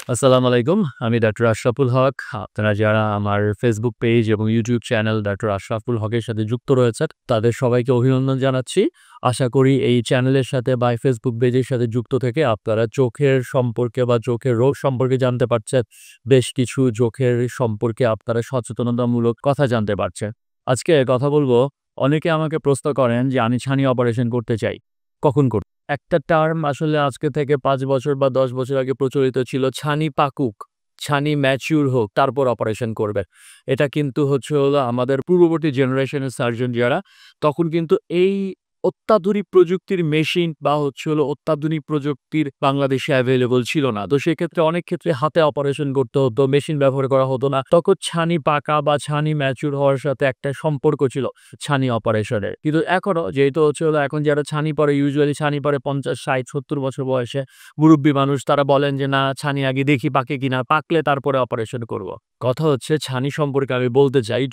আসসালামু আলাইকুম। আমি ডাক্তার আশরাফুল হক। আপনারা যারা আমার ফেসবুক পেজ এবং ইউটিউব চ্যানেল ডাক্তার আশরাফুল হকের সাথে যুক্ত রয়েছেন, তাদের সবাইকে অভিনন্দন জানাচ্ছি। আশা করি এই চ্যানেলের সাথে বা ফেসবুক পেজের সাথে যুক্ত থেকে আপনারা চোখের সম্পর্কে বা চোখের রোগ সম্পর্কে জানতে পারছেন। বেশ কিছু চোখের সম্পর্কে আপনারা সচেতনতামূলক কথা জানতে পারছেন। আজকে কথা বলবো, অনেকে আমাকে প্রশ্ন করেন যে আমি ছানি অপারেশন করতে চাই। কখন করব? একটা টার্ম আসলে আজকে থেকে ৫ বছর বা ১০ বছর আগে প্রচলিত ছিল, ছানি পাকুক, ছানি ম্যাচিউর হোক, তারপর অপারেশন করবে। এটা কিন্তু হলো আমাদের পূর্ববর্তী জেনারেশনের সার্জন যারা, তখন কিন্তু এই অত্যাধুনিক প্রযুক্তির মেশিন বা অত্যাধুনিক প্রযুক্তির বাংলাদেশে এভেইলেবল ছিল না। তো সেক্ষেত্রে অনেক ক্ষেত্রে হাতে অপারেশন করতে হতো, মেশিন ব্যবহার করা হতো না। তখন ছানি পাকা বা ছানি ম্যাচিউর হওয়ার সাথে একটা সম্পর্ক ছিল ছানি অপারেশনের। কিন্তু এখনো যেহেতু এখন যারা ছানি পড়ে ইউজুয়ালি ছানি পড়ে ৫০, ৬০, ৭০ বছর বয়সে মুরুব্বি মানুষ, তারা বলেন যে, "না, ছানি আগে দেখি পাকে কিনা, পাকলে তারপরে অপারেশন করব।" কথা হচ্ছে ছানি সম্পর্কে আমি বলতে চাই,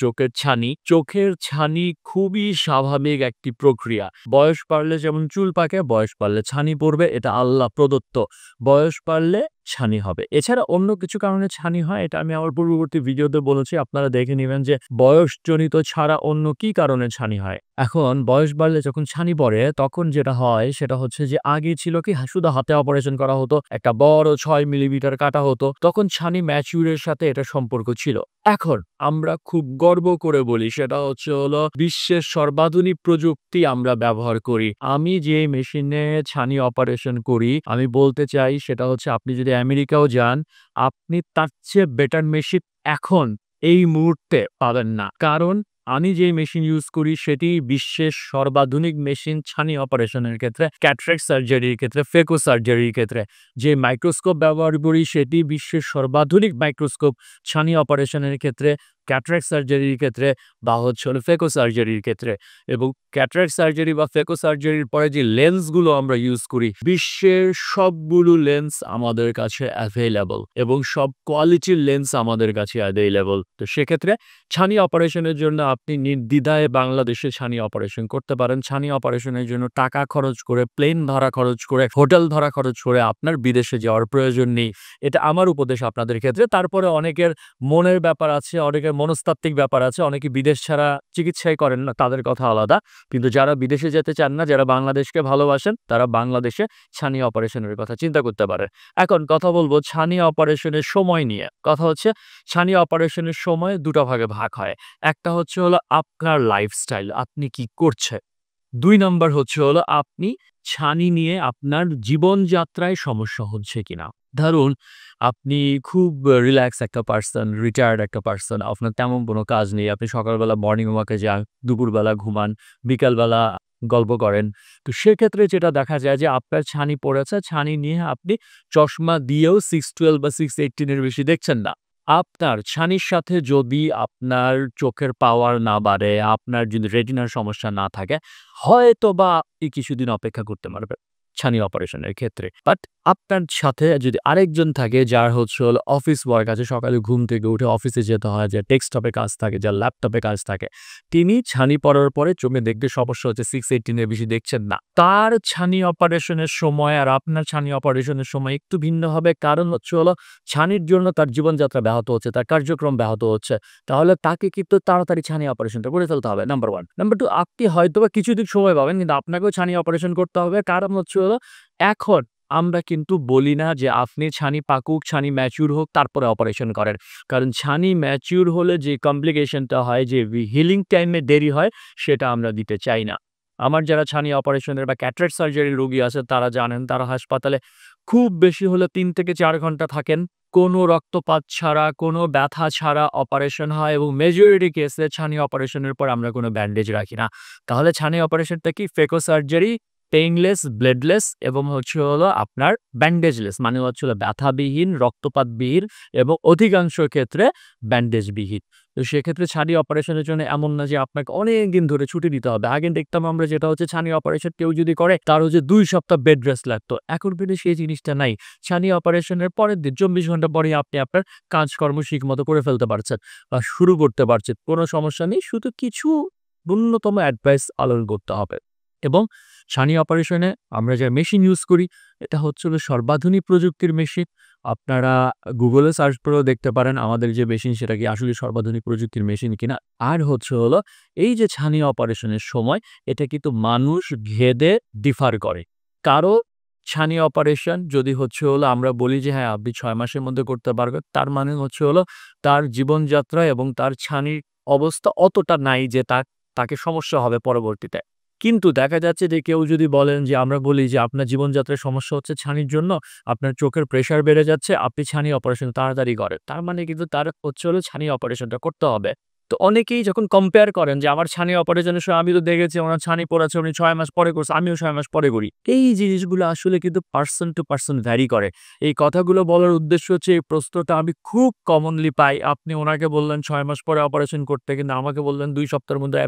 চোখের ছানি খুবই স্বাভাবিক একটি প্রক্রিয়া। বয়স বাড়লে যেমন চুল পাকে, বয়স বাড়লে ছানি পড়বে, এটা আল্লাহ প্রদত্ত। বয়স বাড়লে ছানি হবে। এছাড়া অন্য কিছু কারণে ছানি হয়, এটা আমি আমার পূর্ববর্তী ভিডিওতে বলেছি। আপনারা দেখে নিবেন যে বয়সজনিত ছাড়া অন্য কি কারণে ছানি হয়। এখন বয়স বাড়লে যখন ছানি পড়ে, তখন যেটা হয় সেটা হচ্ছে যে আগে ছিল কি শুধু হাতে অপারেশন করা হতো। একটা বড় ৬ মিলিমিটার কাটা হতো। তখন ছানি ম্যাচিউর এর সাথে এটা সম্পর্ক ছিল। এখন আমরা খুব গর্ব করে বলি, সেটা হলো বিশ্বের সর্বাধুনিক প্রযুক্তি আমরা ব্যবহার করি। আমি যে মেশিনে ছানি অপারেশন করি, আমি বলতে চাই সেটা হচ্ছে আপনি যদি আমেরিকাও যান, আপনি তার চেয়ে বেটার মেশিন এখন এই মুহূর্তে পাবেন না। কারণ আমি যে মেশিন ইউজ করি সেটি বিশ্বের সর্বাধুনিক মেশিন ছানি অপারেশনের ক্ষেত্রে, ক্যাটারাক্ট সার্জারির ক্ষেত্রে, ফেকো সার্জারির ক্ষেত্রে। যে মাইক্রোস্কোপ ব্যবহার করি সেটি বিশ্বের সর্বাধুনিক মাইক্রোস্কোপ ছানি অপারেশনের ক্ষেত্রে, ক্যাটারাক্ট সার্জারির ক্ষেত্রে বা ফেকো সার্জারির ক্ষেত্রে। এবং ক্যাটারাক্ট সার্জারি বা ফেকো সার্জারির পরে যে লেন্সগুলো আমরা ইউজ করি, বিশ্বের সবগুলো লেন্স আমাদের কাছে অ্যাভেইলেবল এবং সব কোয়ালিটির লেন্স আমাদের কাছে অ্যাভেইলেবল। তো সেক্ষেত্রে ছানি অপারেশনের জন্য আপনি নির্দ্বিধায় বাংলাদেশে ছানি অপারেশন করতে পারেন। ছানি অপারেশনের জন্য টাকা খরচ করে, প্লেন ভাড়া খরচ করে, হোটেল ভাড়া খরচ করে আপনার বিদেশে যাওয়ার প্রয়োজন নেই। এটা আমার উপদেশ আপনাদের ক্ষেত্রে। তারপরে অনেকের মনের ব্যাপার আছে, অনেকের মনস্তাত্ত্বিক ব্যাপার আছে। অনেকে বিদেশ ছাড়া চিকিৎসাই করেন না, তাদের কথা আলাদা। কিন্তু যারা বিদেশে যেতে চান না, যারা বাংলাদেশকে ভালোবাসেন, তারা বাংলাদেশে ছানি অপারেশনের কথা চিন্তা করতে পারেন। এখন কথা বলব ছানি অপারেশনের সময় নিয়ে। কথা হচ্ছে ছানি অপারেশনের সময় ২ টা ভাগে ভাগ হয়। একটা হলো আপনার লাইফস্টাইল, আপনি কি করছেন। ২ নাম্বার আপনি ছানি নিয়ে আপনার জীবনযাত্রায় সমস্যা হচ্ছে কিনা। ধরুন, আপনি খুব রিল্যাক্স একটা পারসন, রিটায়ার্ড একটা পারসন, আপনার তেমন কোনো কাজ নেই। আপনি সকালবেলা মর্নিং ওয়াকে যান, দুপুরবেলা ঘুমান, বিকালবেলা গল্প করেন। তো সেক্ষেত্রে যেটা দেখা যায় যে আপনার ছানি পড়েছে, ছানি নিয়ে আপনি চশমা দিয়েও 612 বা 618 এর বেশি দেখছেন না। আপনার ছানির সাথে যদি আপনার চোখের পাওয়ার না বাড়ে, আপনার যদি রেটিনার সমস্যা না থাকে, হয়তোবা আপনি কিছুদিন অপেক্ষা করতে পারবেন ছানি অপারেশনের ক্ষেত্রে। বাট আপনার সাথে যদি আরেকজন থাকে যার হলো অফিস ওয়ার্ক আছে, সকালে ঘুম থেকে উঠে অফিসে যেতে হয়, যার ডেস্কটপে কাজ থাকে, যার ল্যাপটপে কাজ থাকে, তিনি ছানি পড়ার পরে চোখে দেখতে সমস্যা হচ্ছে, 618 এর বেশি দেখছেন না। তার ছানি অপারেশনের সময় আর আপনার ছানি অপারেশনের সময় একটু ভিন্ন হবে। কারণ হলো ছানির জন্য তার জীবনযাত্রা ব্যাহত হচ্ছে, তার কার্যক্রম ব্যাহত হচ্ছে। তাহলে তাকে কিন্তু তাড়াতাড়ি ছানি অপারেশনটা করে ফেলতে হবে, নাম্বার 1। নাম্বার 2, আপনি হয়তোবা কিছুদিন সময় পাবেন, কিন্তু আপনাকেও ছানি অপারেশন করতে হবে। কারণ হলো এখন আমরা কিন্তু বলি না যে আপনি ছানি পাকুক, ছানি ম্যাচিউর হোক, তারপরে অপারেশন করেন। কারণ ছানি ম্যাচিউর হলে যে কমপ্লিকেশনটা হয়, যে হিলিং টাইমে দেরি হয়, সেটা আমরা দিতে চাই না। আমার যারা ছানি অপারেশনের বা ক্যাটারাক্ট সার্জারির রোগী আছে তারা জানেন, তারা হাসপাতালে খুব বেশি হলে ৩ থেকে ৪ ঘন্টা থাকেন। কোনো রক্তপাত ছাড়া, কোনো ব্যথা ছাড়া অপারেশন হয় এবং মেজরিটি কেসে ছানি অপারেশনের পর আমরা কোনো ব্যান্ডেজ রাখি না। তাহলে ছানি অপারেশনটা কি? ফেকো সার্জারি, পেইনলেস, ব্লেডলেস এবং আপনার ব্যান্ডেজলেস, মানে ব্যথাবিহীন, রক্তপাতবিহীন এবং অধিকাংশ ক্ষেত্রে ব্যান্ডেজবিহীন। তো সেক্ষেত্রে ছানি অপারেশনের জন্য এমন না যে আপনাকে অনেকদিন ধরে ছুটি নিতে হবে। আগে দেখতাম আমরা যেটা ছানি অপারেশন কেউ যদি করে তার ২ সপ্তাহ বেড রেস্ট লাগতো। এখন কিন্তু সেই জিনিসটা নাই। ছানি অপারেশনের পরের দিন ২৪ ঘন্টা পরেই আপনি আপনার কাজকর্ম ঠিকমতো করে ফেলতে পারছেন বা শুরু করতে পারছেন। কোনো সমস্যা নেই। শুধু কিছু ন্যূনতম অ্যাডভাইস পালন করতে হবে। এবং ছানি অপারেশনে আমরা যে মেশিন ইউজ করি এটা হচ্ছে হলো সর্বাধুনিক প্রযুক্তির মেশিন। আপনারা গুগলে সার্চ করেও দেখতে পারেন আমাদের যে মেশিন সেটা কি আসলে সর্বাধুনিক প্রযুক্তির মেশিন কিনা। আর হচ্ছে হলো এই যে ছানি অপারেশনের সময় এটা কিন্তু মানুষ ভেদে ডিফার করে। কারো ছানি অপারেশন যদি হচ্ছে হলো আমরা বলি যে হ্যাঁ, আপনি ৬ মাসের মধ্যে করতে পারবেন। তার মানে হচ্ছে হলো তার জীবনযাত্রা এবং তার ছানির অবস্থা অতটা নাই যে তাকে সমস্যা হবে পরবর্তীতে। কিন্তু দেখা যাচ্ছে যে কেউ যদি বলেন যে আমরা বলি যে আপনার জীবনযাত্রায় সমস্যা হচ্ছে ছানির জন্য, আপনার চোখের প্রেশার বেড়ে যাচ্ছে, আপনি ছানি অপারেশন তাড়াতাড়ি করেন। তার মানে কিন্তু তার হচ্ছে হলো ছানি অপারেশনটা করতে হবে। তো অনেকেই যখন কম্পেয়ার করেন যে আমার ছানি অপারেশনের সময় আমি তো দেখেছি উনার ছানি পড়েছে উনি ৬ মাস পরে করছে, আমিও ৬ মাস পরে করি। এই জিনিসগুলো আসলে কিন্তু পারসন টু পারসন ভ্যারি করে। এই কথাগুলো বলার উদ্দেশ্য হচ্ছে এই প্রশ্নটা আমি খুব কমনলি পাই। আপনি উনাকে বললেন ৬ মাস পরে অপারেশন করতে কিন্তু আমাকে বললেন ২ সপ্তাহের মধ্যে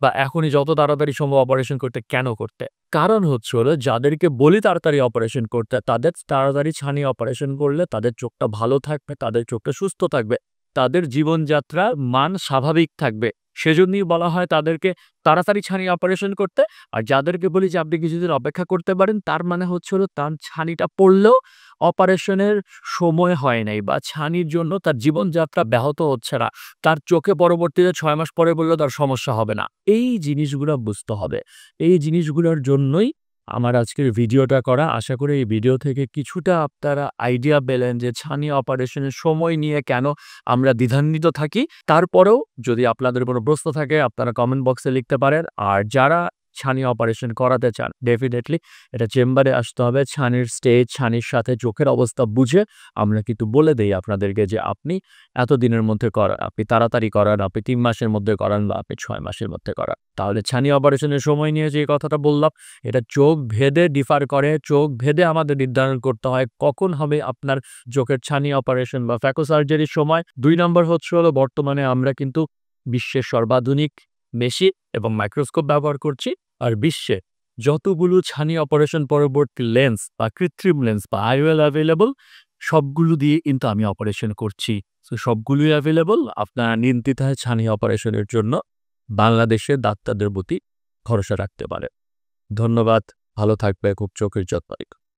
বা এখনই যত তাড়াতাড়ি সম্ভব অপারেশন করতে। কেন করতে? কারণ হচ্ছে হলো যাদেরকে বলি তাড়াতাড়ি অপারেশন করতে, তাদের তাড়াতাড়ি ছানি অপারেশন করলে তাদের চোখটা ভালো থাকবে, তাদের চোখটা সুস্থ থাকবে। তাদের জীবনযাত্রার মান স্বাভাবিক থাকবে। সেজন্যই বলা হয় তাদেরকে তাড়াতাড়ি ছানি অপারেশন করতে। আর যাদেরকে বলি যে আপনি কিছুদিন অপেক্ষা করতে পারেন, তার মানে হচ্ছে হলো তার ছানিটা পড়লেও অপারেশনের সময় হয় নাই বা ছানির জন্য তার জীবনযাত্রা ব্যাহত হচ্ছে না। তার চোখে পরবর্তীতে ৬ মাস পরে বললেও তার সমস্যা হবে না। এই জিনিসগুলা বুঝতে হবে। এই জিনিসগুলোর জন্যই আমার আজকের ভিডিওটা করা। আশা করি এই ভিডিও থেকে কিছুটা আপনারা আইডিয়া পেলেন যে ছানি অপারেশনের সময় নিয়ে কেন আমরা দ্বিধান্বিত থাকি। তারপরেও যদি আপনাদের কোনো প্রশ্ন থাকে আপনারা কমেন্ট বক্সে লিখতে পারেন। আর যারা ছানি অপারেশন করাতে চান ডেফিনিটলি এটা চেম্বারে আসতে হবে। ছানির স্টেজ, ছানির সাথে চোখের অবস্থা বুঝে আমরা কিন্তু বলে দেই আপনাদেরকে যে আপনি এতদিনের মধ্যে করান, আপনি তাড়াতাড়ি করান, আপনি ৩ মাসের মধ্যে করান বা আপনি ৬ মাসের মধ্যে করান। তাহলে ছানি অপারেশনের সময় নিয়ে যে কথাটা বললাম এটা চোখ ভেদে ডিফার করে। চোখ ভেদে আমাদের নির্ধারণ করতে হয় কখন হবে আপনার চোখের ছানি অপারেশন বা ফ্যাকো সার্জারির সময়। ২ নম্বর হচ্ছে হলো বর্তমানে আমরা কিন্তু বিশ্বের সর্বাধুনিক মেশিন এবং মাইক্রোস্কোপ ব্যবহার করছি। আর বিশ্বে যতগুলো ছানি অপারেশন পরবর্তী লেন্স বা কৃত্রিম লেন্স বা IOL অ্যাভেলেবল সবগুলো দিয়ে কিন্তু আমি অপারেশন করছি। সো সবগুলোই অ্যাভেলেবল। আপনারা নির্দ্বিধায় ছানি অপারেশনের জন্য বাংলাদেশের ডাক্তারদের প্রতি ভরসা রাখতে পারেন। ধন্যবাদ। ভালো থাকবে। খুব চোখের যত্ন নিন।